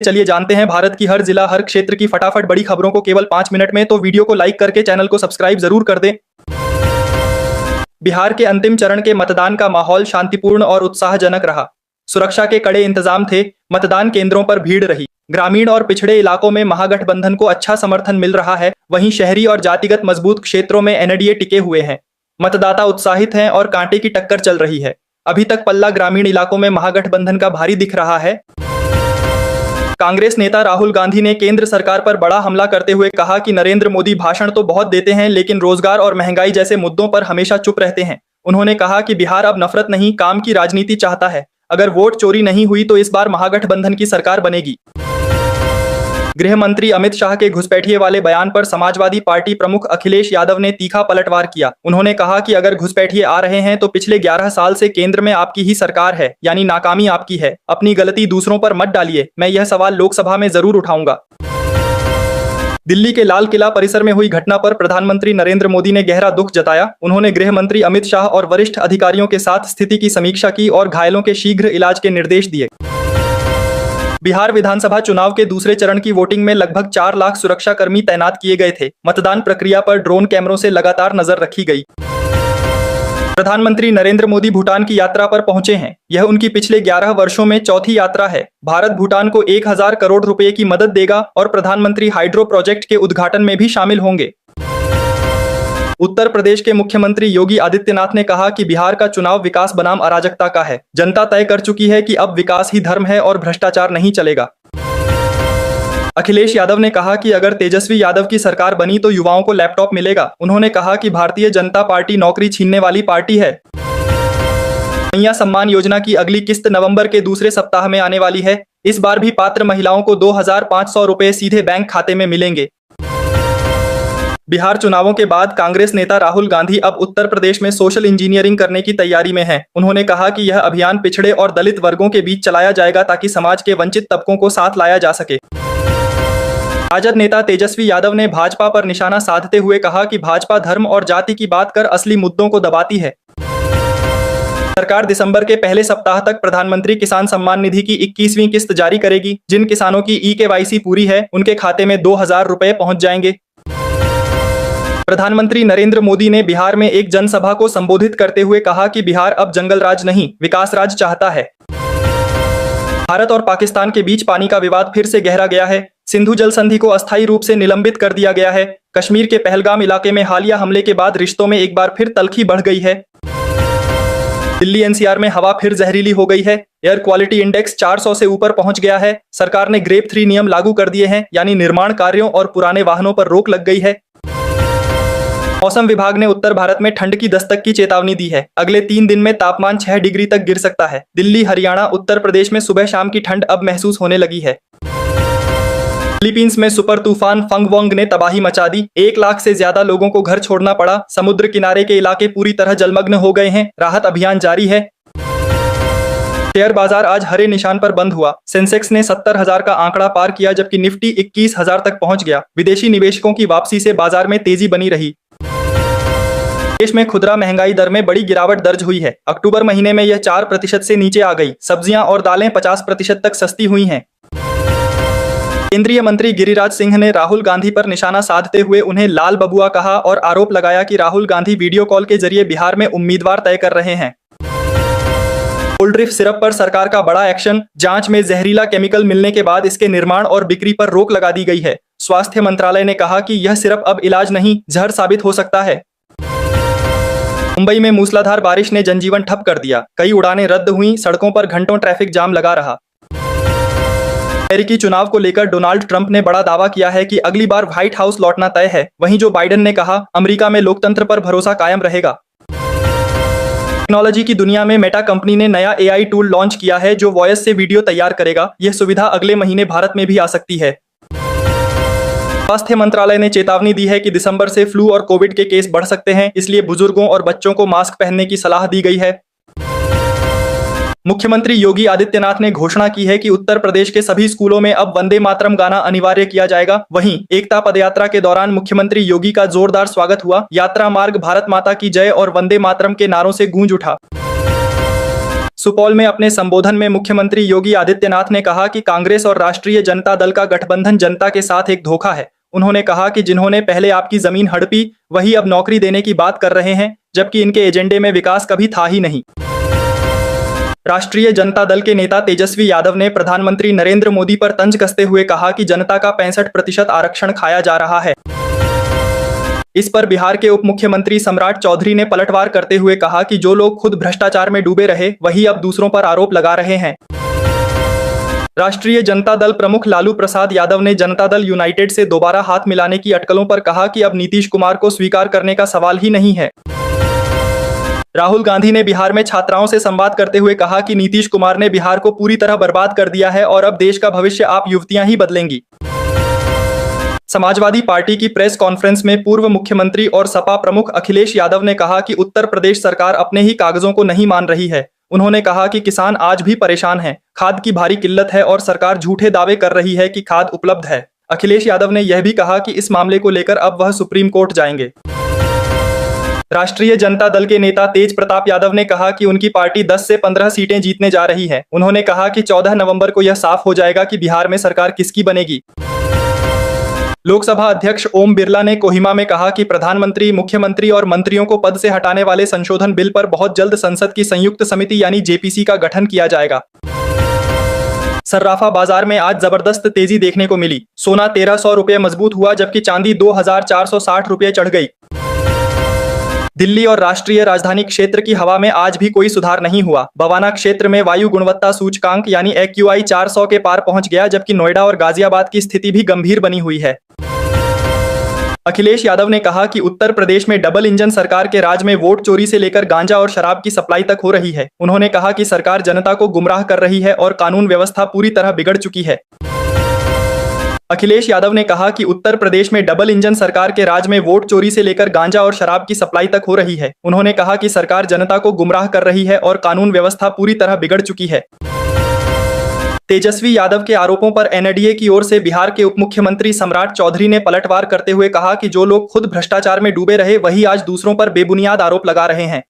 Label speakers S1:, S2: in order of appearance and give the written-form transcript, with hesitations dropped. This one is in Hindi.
S1: चलिए जानते हैं भारत की हर जिला हर क्षेत्र की फटाफट बड़ी खबरों को केवल 5 मिनट में। तो वीडियो को लाइक करके चैनल को सब्सक्राइब जरूर कर दें। बिहार के अंतिम चरण के मतदान का माहौल शांतिपूर्ण और उत्साहजनक रहा। सुरक्षा के कड़े इंतजाम थे। मतदान केंद्रों पर भीड़ रही। ग्रामीण और पिछड़े इलाकों में महागठबंधन को अच्छा समर्थन मिल रहा है, वहीं शहरी और जातिगत मजबूत क्षेत्रों में एनडीए टिके हुए हैं। मतदाता उत्साहित हैं और कांटे की टक्कर चल रही है। अभी तक पल्ला ग्रामीण इलाकों में महागठबंधन का भारी दिख रहा है। कांग्रेस नेता राहुल गांधी ने केंद्र सरकार पर बड़ा हमला करते हुए कहा कि नरेंद्र मोदी भाषण तो बहुत देते हैं, लेकिन रोजगार और महंगाई जैसे मुद्दों पर हमेशा चुप रहते हैं। उन्होंने कहा कि बिहार अब नफरत नहीं, काम की राजनीति चाहता है। अगर वोट चोरी नहीं हुई तो इस बार महागठबंधन की सरकार बनेगी। गृह मंत्री अमित शाह के घुसपैठिए वाले बयान पर समाजवादी पार्टी प्रमुख अखिलेश यादव ने तीखा पलटवार किया। उन्होंने कहा कि अगर घुसपैठिए आ रहे हैं तो पिछले 11 साल से केंद्र में आपकी ही सरकार है, यानी नाकामी आपकी है। अपनी गलती दूसरों पर मत डालिए। मैं यह सवाल लोकसभा में जरूर उठाऊंगा। दिल्ली के लाल किला परिसर में हुई घटना पर प्रधानमंत्री नरेंद्र मोदी ने गहरा दुख जताया। उन्होंने गृह मंत्री अमित शाह और वरिष्ठ अधिकारियों के साथ स्थिति की समीक्षा की और घायलों के शीघ्र इलाज के निर्देश दिए। बिहार विधानसभा चुनाव के दूसरे चरण की वोटिंग में लगभग 4 लाख सुरक्षाकर्मी तैनात किए गए थे। मतदान प्रक्रिया पर ड्रोन कैमरों से लगातार नजर रखी गई। प्रधानमंत्री नरेंद्र मोदी भूटान की यात्रा पर पहुंचे हैं। यह उनकी पिछले 11 वर्षों में चौथी यात्रा है। भारत भूटान को 1000 करोड़ रुपए की मदद देगा और प्रधानमंत्री हाइड्रो प्रोजेक्ट के उद्घाटन में भी शामिल होंगे। उत्तर प्रदेश के मुख्यमंत्री योगी आदित्यनाथ ने कहा कि बिहार का चुनाव विकास बनाम अराजकता का है। जनता तय कर चुकी है कि अब विकास ही धर्म है और भ्रष्टाचार नहीं चलेगा। अखिलेश यादव ने कहा कि अगर तेजस्वी यादव की सरकार बनी तो युवाओं को लैपटॉप मिलेगा। उन्होंने कहा कि भारतीय जनता पार्टी नौकरी छीनने वाली पार्टी है। कन्या सम्मान योजना की अगली किस्त नवंबर के दूसरे सप्ताह में आने वाली है। इस बार भी पात्र महिलाओं को 2500 रुपए सीधे बैंक खाते में मिलेंगे। बिहार चुनावों के बाद कांग्रेस नेता राहुल गांधी अब उत्तर प्रदेश में सोशल इंजीनियरिंग करने की तैयारी में हैं। उन्होंने कहा कि यह अभियान पिछड़े और दलित वर्गों के बीच चलाया जाएगा ताकि समाज के वंचित तबकों को साथ लाया जा सके। राजद नेता तेजस्वी यादव ने भाजपा पर निशाना साधते हुए कहा कि भाजपा धर्म और जाति की बात कर असली मुद्दों को दबाती है। सरकार दिसंबर के पहले सप्ताह तक प्रधानमंत्री किसान सम्मान निधि की 21वीं किस्त जारी करेगी। जिन किसानों की ई-केवाईसी पूरी है उनके खाते में 2000 रुपए पहुंच जाएंगे। प्रधानमंत्री नरेंद्र मोदी ने बिहार में एक जनसभा को संबोधित करते हुए कहा कि बिहार अब जंगल राज नहीं, विकास राज चाहता है। भारत और पाकिस्तान के बीच पानी का विवाद फिर से गहरा गया है। सिंधु जल संधि को अस्थायी रूप से निलंबित कर दिया गया है। कश्मीर के पहलगाम इलाके में हालिया हमले के बाद रिश्तों में एक बार फिर तल्खी बढ़ गई है। दिल्ली एनसीआर में हवा फिर जहरीली हो गई है। एयर क्वालिटी इंडेक्स 400 से ऊपर पहुंच गया है। सरकार ने ग्रेप 3 नियम लागू कर दिए हैं, यानी निर्माण कार्यों और पुराने वाहनों पर रोक लग गई है। मौसम विभाग ने उत्तर भारत में ठंड की दस्तक की चेतावनी दी है। अगले 3 दिन में तापमान 6 डिग्री तक गिर सकता है। दिल्ली, हरियाणा, उत्तर प्रदेश में सुबह शाम की ठंड अब महसूस होने लगी है। फिलीपींस में सुपर तूफान फंगवोंग ने तबाही मचा दी। 1 लाख से ज्यादा लोगों को घर छोड़ना पड़ा। समुद्र किनारे के इलाके पूरी तरह जलमग्न हो गए हैं। राहत अभियान जारी है। शेयर बाजार आज हरे निशान पर बंद हुआ। सेंसेक्स ने 70,000 का आंकड़ा पार किया, जबकि निफ्टी 21,000 तक पहुंच गया। विदेशी निवेशकों की वापसी से बाजार में तेजी बनी रही। देश में खुदरा महंगाई दर में बड़ी गिरावट दर्ज हुई है। अक्टूबर महीने में यह 4% से नीचे आ गई। सब्जियां और दालें 50% तक सस्ती हुई हैं। केंद्रीय मंत्री गिरिराज सिंह ने राहुल गांधी पर निशाना साधते हुए उन्हें लाल बबुआ कहा और आरोप लगाया कि राहुल गांधी वीडियो कॉल के जरिए बिहार में उम्मीदवार तय कर रहे हैं। कोल्ड ड्रिफ्ट सिरप पर सरकार का बड़ा एक्शन। जांच में जहरीला केमिकल मिलने के बाद इसके निर्माण और बिक्री पर रोक लगा दी गई है। स्वास्थ्य मंत्रालय ने कहा कि यह सिरप अब इलाज नहीं, जहर साबित हो सकता है। मुंबई में मूसलाधार बारिश ने जनजीवन ठप कर दिया। कई उड़ानें रद्द हुईं। सड़कों पर घंटों ट्रैफिक जाम लगा रहा। अमेरिकी चुनाव को लेकर डोनाल्ड ट्रंप ने बड़ा दावा किया है कि अगली बार व्हाइट हाउस लौटना तय है। वहीं जो बाइडेन ने कहा, अमेरिका में लोकतंत्र पर भरोसा कायम रहेगा। टेक्नोलॉजी की दुनिया में मेटा कंपनी ने नया एआई टूल लॉन्च किया है जो वॉयस से वीडियो तैयार करेगा। यह सुविधा अगले महीने भारत में भी आ सकती है। स्वास्थ्य मंत्रालय ने चेतावनी दी है कि दिसंबर से फ्लू और कोविड के केस बढ़ सकते हैं, इसलिए बुजुर्गों और बच्चों को मास्क पहनने की सलाह दी गई है। मुख्यमंत्री योगी आदित्यनाथ ने घोषणा की है कि उत्तर प्रदेश के सभी स्कूलों में अब वंदे मातरम गाना अनिवार्य किया जाएगा। वहीं एकता पदयात्रा के दौरान मुख्यमंत्री योगी का जोरदार स्वागत हुआ। यात्रा मार्ग भारत माता की जय और वंदे मातरम के नारों से गूंज उठा। सुपौल में अपने संबोधन में मुख्यमंत्री योगी आदित्यनाथ ने कहा कि कांग्रेस और राष्ट्रीय जनता दल का गठबंधन जनता के साथ एक धोखा है। उन्होंने कहा कि जिन्होंने पहले आपकी जमीन हड़पी, वही अब नौकरी देने की बात कर रहे हैं, जबकि इनके एजेंडे में विकास कभी था ही नहीं। राष्ट्रीय जनता दल के नेता तेजस्वी यादव ने प्रधानमंत्री नरेंद्र मोदी पर तंज कसते हुए कहा कि जनता का 65% आरक्षण खाया जा रहा है। इस पर बिहार के उप मुख्यमंत्री सम्राट चौधरी ने पलटवार करते हुए कहा कि जो लोग खुद भ्रष्टाचार में डूबे रहे, वही अब दूसरों पर आरोप लगा रहे हैं। राष्ट्रीय जनता दल प्रमुख लालू प्रसाद यादव ने जनता दल यूनाइटेड से दोबारा हाथ मिलाने की अटकलों पर कहा कि अब नीतीश कुमार को स्वीकार करने का सवाल ही नहीं है। राहुल गांधी ने बिहार में छात्राओं से संवाद करते हुए कहा कि नीतीश कुमार ने बिहार को पूरी तरह बर्बाद कर दिया है और अब देश का भविष्य आप युवतियां ही बदलेंगी। समाजवादी पार्टी की प्रेस कॉन्फ्रेंस में पूर्व मुख्यमंत्री और सपा प्रमुख अखिलेश यादव ने कहा कि उत्तर प्रदेश सरकार अपने ही कागजों को नहीं मान रही है। उन्होंने कहा कि किसान आज भी परेशान हैं, खाद की भारी किल्लत है और सरकार झूठे दावे कर रही है कि खाद उपलब्ध है। अखिलेश यादव ने यह भी कहा कि इस मामले को लेकर अब वह सुप्रीम कोर्ट जाएंगे। राष्ट्रीय जनता दल के नेता तेज प्रताप यादव ने कहा कि उनकी पार्टी 10 से 15 सीटें जीतने जा रही है। उन्होंने कहा कि 14 नवंबर को यह साफ हो जाएगा कि बिहार में सरकार किसकी बनेगी। लोकसभा अध्यक्ष ओम बिरला ने कोहिमा में कहा कि प्रधानमंत्री, मुख्यमंत्री और मंत्रियों को पद से हटाने वाले संशोधन बिल पर बहुत जल्द संसद की संयुक्त समिति यानी जेपीसी का गठन किया जाएगा। सर्राफा बाजार में आज जबरदस्त तेजी देखने को मिली। सोना 1300 रुपये मजबूत हुआ, जबकि चांदी 2460 रुपये चढ़ गई। दिल्ली और राष्ट्रीय राजधानी क्षेत्र की हवा में आज भी कोई सुधार नहीं हुआ। बवाना क्षेत्र में वायु गुणवत्ता सूचकांक यानी AQI 400 के पार पहुंच गया, जबकि नोएडा और गाजियाबाद की स्थिति भी गंभीर बनी हुई है। अखिलेश यादव ने कहा कि उत्तर प्रदेश में डबल इंजन सरकार के राज में वोट चोरी से लेकर गांजा और शराब की सप्लाई तक हो रही है। उन्होंने कहा कि सरकार जनता को गुमराह कर रही है और कानून व्यवस्था पूरी तरह बिगड़ चुकी है। अखिलेश यादव ने कहा कि उत्तर प्रदेश में डबल इंजन सरकार के राज में वोट चोरी से लेकर गांजा और शराब की सप्लाई तक हो रही है। उन्होंने कहा कि सरकार जनता को गुमराह कर रही है और कानून व्यवस्था पूरी तरह बिगड़ चुकी है। तेजस्वी यादव के आरोपों पर एनडीए की ओर से बिहार के उप मुख्यमंत्री सम्राट चौधरी ने पलटवार करते हुए कहा कि जो लोग खुद भ्रष्टाचार में डूबे रहे, वही आज दूसरों पर बेबुनियाद आरोप लगा रहे हैं।